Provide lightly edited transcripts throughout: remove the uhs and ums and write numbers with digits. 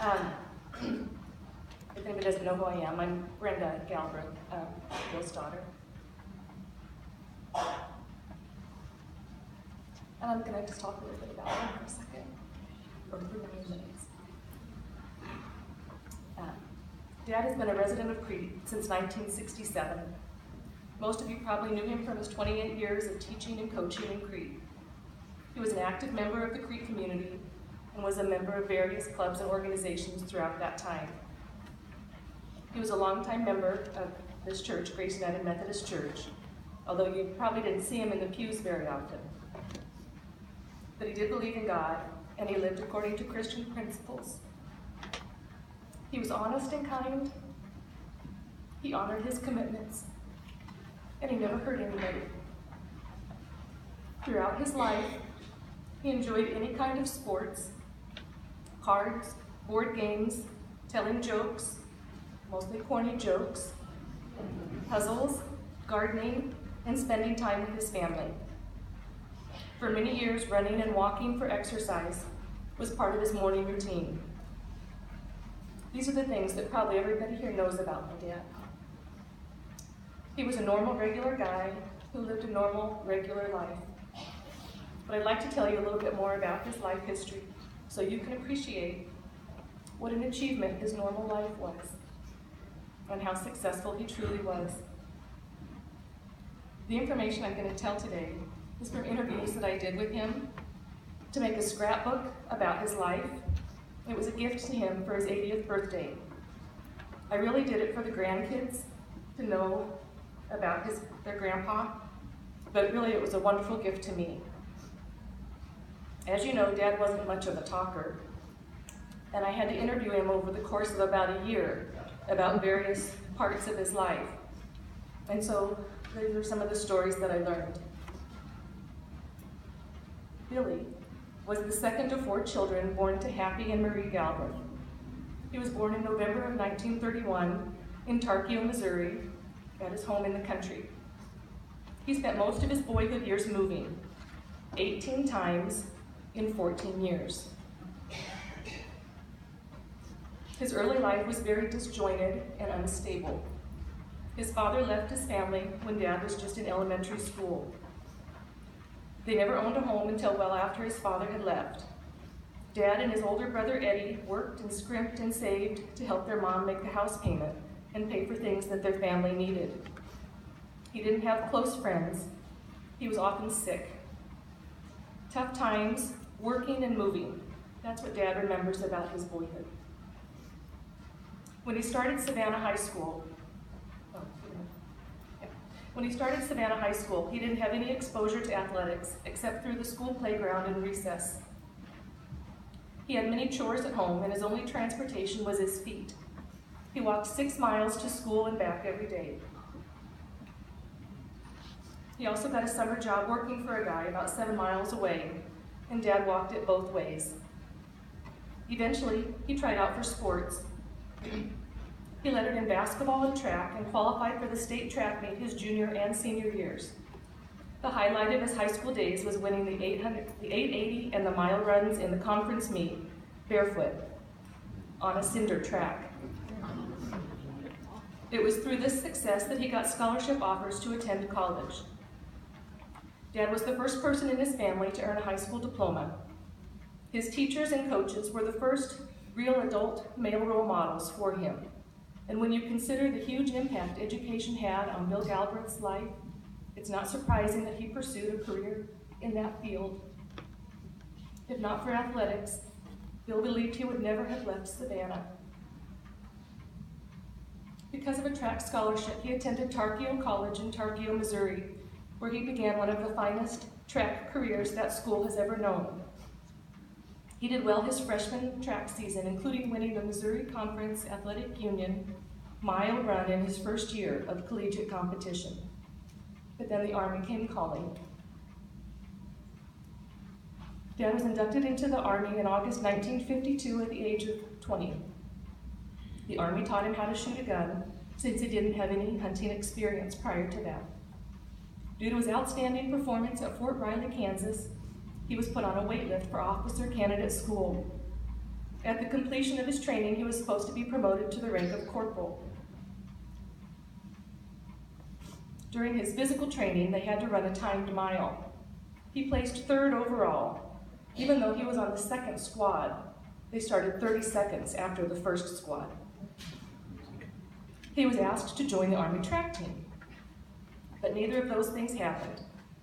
If anybody doesn't know who I am, I'm Brenda Klanderud, Bill's daughter. And I'm going to just talk a little bit about her for a second, or for 9 minutes. Dad has been a resident of Crete since 1967. Most of you probably knew him from his 28 years of teaching and coaching in Crete. He was an active member of the Crete community and was a member of various clubs and organizations throughout that time. He was a longtime member of this church, Grace United Methodist Church, although you probably didn't see him in the pews very often. But he did believe in God, and he lived according to Christian principles. He was honest and kind. He honored his commitments, and he never hurt anybody. Throughout his life, he enjoyed any kind of sports, cards, board games, telling jokes, mostly corny jokes, puzzles, gardening, and spending time with his family. For many years, running and walking for exercise was part of his morning routine. These are the things that probably everybody here knows about my dad. He was a normal, regular guy who lived a normal, regular life. But I'd like to tell you a little bit more about his life history so you can appreciate what an achievement his normal life was and how successful he truly was. The information I'm going to tell today is from interviews that I did with him to make a scrapbook about his life. It was a gift to him for his 80th birthday. I really did it for the grandkids to know about their grandpa, but really it was a wonderful gift to me. As you know, Dad wasn't much of a talker, and I had to interview him over the course of about a year about various parts of his life. And so these are some of the stories that I learned. Billy was the second of 4 children born to Happy and Marie Galbraith. He was born in November of 1931 in Tarkio, Missouri, at his home in the country. He spent most of his boyhood years moving, 18 times in 14 years. His early life was very disjointed and unstable. His father left his family when Dad was just in elementary school. They never owned a home until well after his father had left. Dad and his older brother Eddie worked and scrimped and saved to help their mom make the house payment and pay for things that their family needed. He didn't have close friends. He was often sick. Tough times, working and moving. That's what Dad remembers about his boyhood. When he started Savannah High School, he didn't have any exposure to athletics except through the school playground and recess. He had many chores at home, and his only transportation was his feet. He walked 6 miles to school and back every day. He also got a summer job working for a guy about 7 miles away, and Dad walked it both ways. Eventually, he tried out for sports. He lettered in basketball and track and qualified for the state track meet his junior and senior years. The highlight of his high school days was winning the 880 and the mile runs in the conference meet, barefoot, on a cinder track. It was through this success that he got scholarship offers to attend college. Dad was the first person in his family to earn a high school diploma. His teachers and coaches were the first real adult male role models for him. And when you consider the huge impact education had on Bill Galbraith's life, it's not surprising that he pursued a career in that field. If not for athletics, Bill believed he would never have left Savannah. Because of a track scholarship, he attended Tarkio College in Tarkio, Missouri, where he began one of the finest track careers that school has ever known. He did well his freshman track season, including winning the Missouri Conference Athletic Union mile run in his first year of collegiate competition. But then the Army came calling. Dad was inducted into the Army in August 1952 at the age of 20. The Army taught him how to shoot a gun, since he didn't have any hunting experience prior to that. Due to his outstanding performance at Fort Riley, Kansas, he was put on a wait list for officer candidate school. At the completion of his training, he was supposed to be promoted to the rank of corporal. During his physical training, they had to run a timed mile. He placed 3rd overall, even though he was on the 2nd squad. They started 30 seconds after the 1st squad. He was asked to join the Army track team, but neither of those things happened.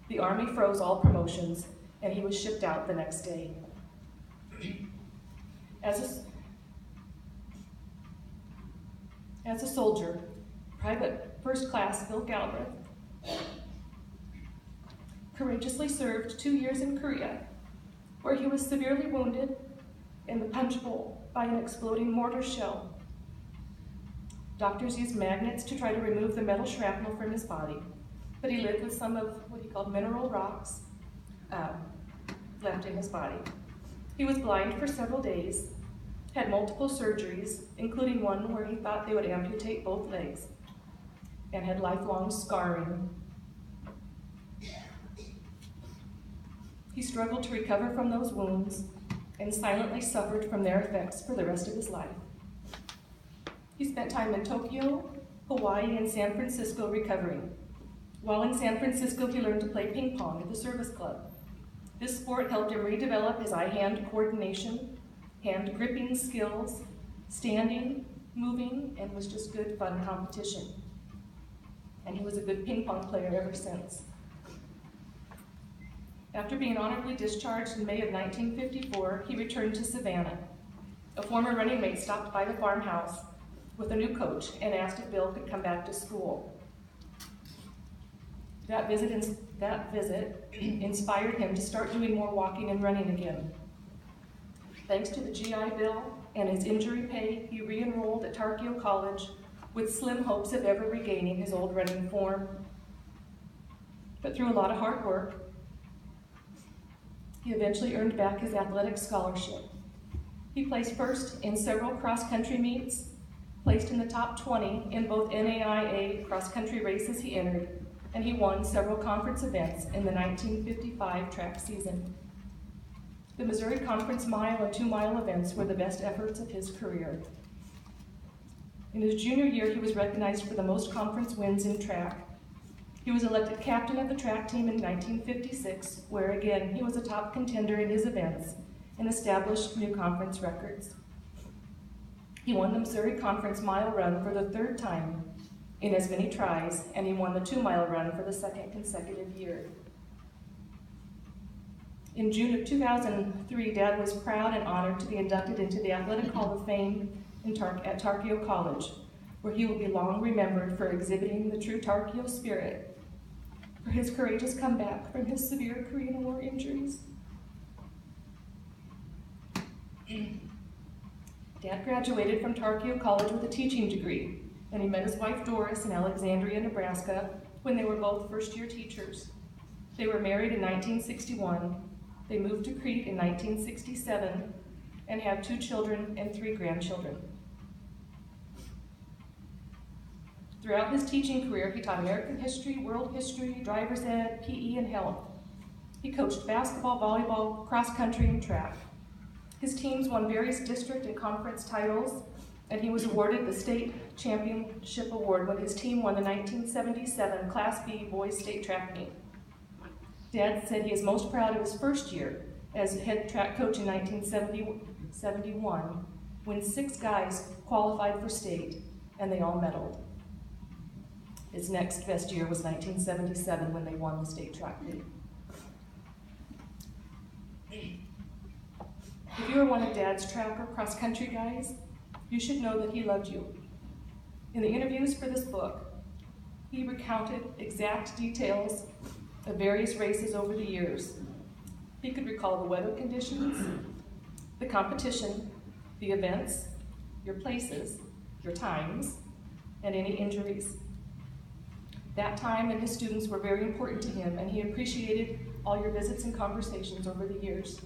The Army froze all promotions, and he was shipped out the next day. As a soldier, Private First Class Phil Galbraith courageously served 2 years in Korea, where he was severely wounded in the punch bowl by an exploding mortar shell. Doctors used magnets to try to remove the metal shrapnel from his body, but he lived with some of what he called mineral rocks left in his body. He was blind for several days, had multiple surgeries, including one where he thought they would amputate both legs, and had lifelong scarring. He struggled to recover from those wounds and silently suffered from their effects for the rest of his life. He spent time in Tokyo, Hawaii, and San Francisco recovering. While in San Francisco, he learned to play ping pong at the service club. This sport helped him redevelop his eye-hand coordination, hand gripping skills, standing, moving, and was just good, fun competition. And he was a good ping pong player ever since. After being honorably discharged in May of 1954, he returned to Savannah. A former running mate stopped by the farmhouse with a new coach and asked if Bill could come back to school. That visit inspired him to start doing more walking and running again. Thanks to the GI Bill and his injury pay, he re-enrolled at Tarkio College with slim hopes of ever regaining his old running form. But through a lot of hard work, he eventually earned back his athletic scholarship. He placed first in several cross-country meets, placed in the top 20 in both NAIA cross-country races he entered, and he won several conference events in the 1955 track season. The Missouri Conference Mile and 2-mile events were the best efforts of his career. In his junior year, he was recognized for the most conference wins in track. He was elected captain of the track team in 1956, where again, he was a top contender in his events and established new conference records. He won the Missouri Conference Mile Run for the 3rd time in as many tries, and he won the 2-mile run for the 2nd consecutive year. In June of 2003, Dad was proud and honored to be inducted into the Athletic Hall of Fame at Tarkio College, where he will be long remembered for exhibiting the true Tarkio spirit, for his courageous comeback from his severe Korean War injuries. Dad graduated from Tarkio College with a teaching degree, and he met his wife Doris in Alexandria, Nebraska, when they were both first-year teachers. They were married in 1961. They moved to Crete in 1967 and have 2 children and 3 grandchildren. Throughout his teaching career, he taught American history, world history, driver's ed, PE, and health. He coached basketball, volleyball, cross-country, and track. His teams won various district and conference titles, and he was awarded the state championship award when his team won the 1977 Class B boys state track meet. Dad said he is most proud of his first year as head track coach in 1971, when 6 guys qualified for state, and they all medaled. His next best year was 1977, when they won the state track meet. If you are one of Dad's track or cross-country guys, you should know that he loved you. In the interviews for this book, he recounted exact details of various races over the years. He could recall the weather conditions, the competition, the events, your places, your times, and any injuries. That time and his students were very important to him, and he appreciated all your visits and conversations over the years.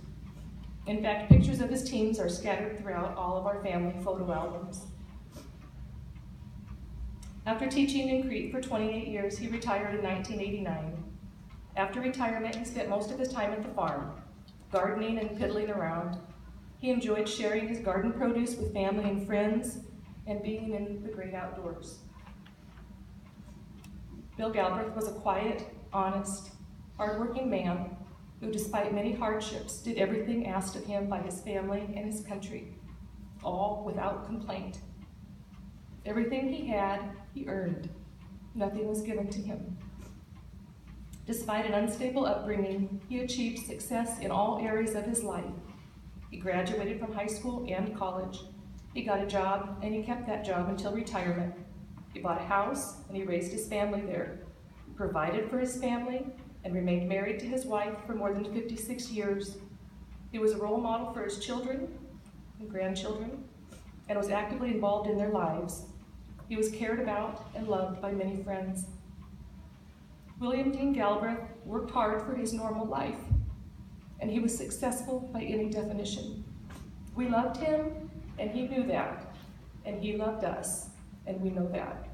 In fact, pictures of his teams are scattered throughout all of our family photo albums. After teaching in Crete for 28 years, he retired in 1989. After retirement, he spent most of his time at the farm, gardening and piddling around. He enjoyed sharing his garden produce with family and friends and being in the great outdoors. Bill Galbraith was a quiet, honest, hardworking man who, despite many hardships, did everything asked of him by his family and his country, all without complaint. Everything he had, he earned. Nothing was given to him. Despite an unstable upbringing, he achieved success in all areas of his life. He graduated from high school and college. He got a job, and he kept that job until retirement. He bought a house, and he raised his family there. He provided for his family, and remained married to his wife for more than 56 years. He was a role model for his children and grandchildren, and was actively involved in their lives. He was cared about and loved by many friends. William Dean Galbraith worked hard for his normal life, and he was successful by any definition. We loved him, and he knew that, and he loved us, and we know that.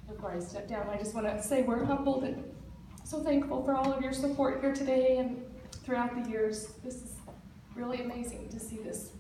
Before I step down, I just want to say we're humbled and so thankful for all of your support here today and throughout the years. This is really amazing to see this